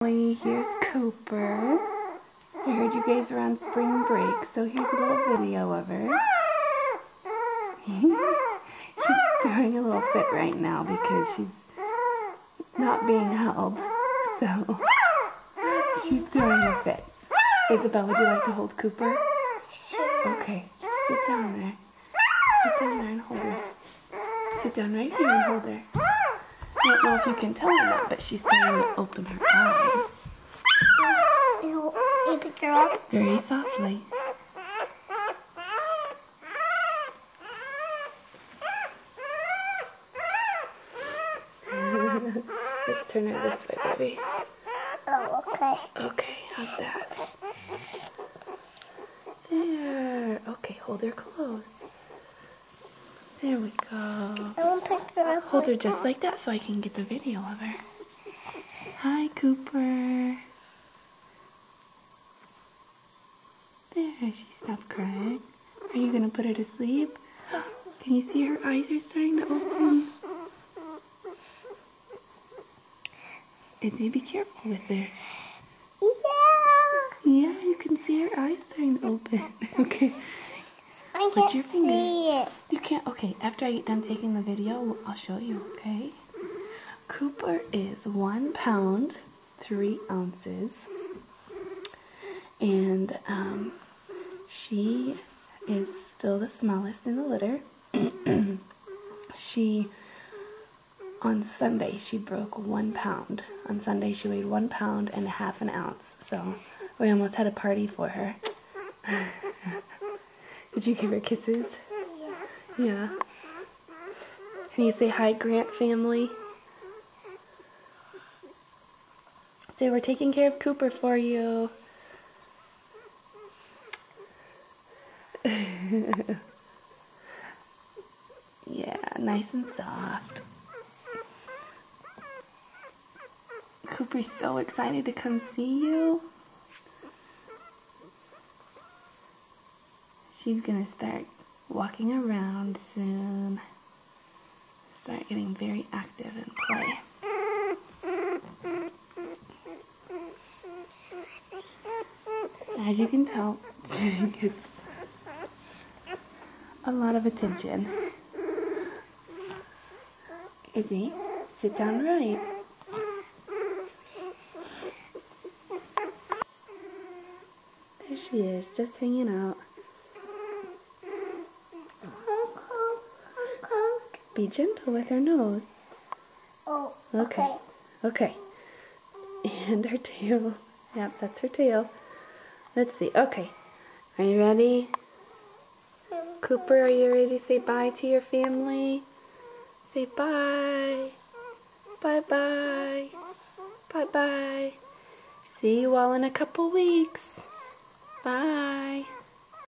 Here's Cooper. I heard you guys are on spring break, so here's a little video of her. She's throwing a little fit right now because she's not being held, so she's throwing a fit. Isabel, would you like to hold Cooper? Sure. Okay, sit down there. Sit down there and hold her. Sit down right here and hold her. I don't know if you can tell or not, but she's starting to open her eyes. You pick her up? Very softly. Let's turn her this way, baby. Oh, okay. Okay, how's that? There. Okay, hold her close. There we go. I want to pick her up. Hold her just like that so I can get the video of her. Hi, Cooper. There, she stopped crying. Are you going to put her to sleep? Can you see her eyes are starting to open? Izzy, be careful with her. Yeah. Yeah, you can see her eyes starting to open. Okay. I Put your can't fingers. see it. You can't. Okay, after I get done taking the video, I'll show you, okay? Cooper is 1 pound, 3 ounces. And she is still the smallest in the litter. On Sunday, she broke 1 pound. On Sunday, she weighed 1 pound and ½ an ounce. So we almost had a party for her. Did you give her kisses? Yeah. Yeah. Can you say hi, Grant family? Say we're taking care of Cooper for you. Yeah, nice and soft. Cooper's so excited to come see you. She's gonna start walking around soon. Start getting very active in play. As you can tell, she gets a lot of attention. Izzy, sit down right. There she is, just hanging out. Be gentle with her nose. Oh, Okay. Okay. And her tail. Yep, that's her tail. Let's see. Okay. Are you ready? Cooper, are you ready to say bye to your family? Say bye. Bye-bye. Bye-bye. See you all in a couple weeks. Bye.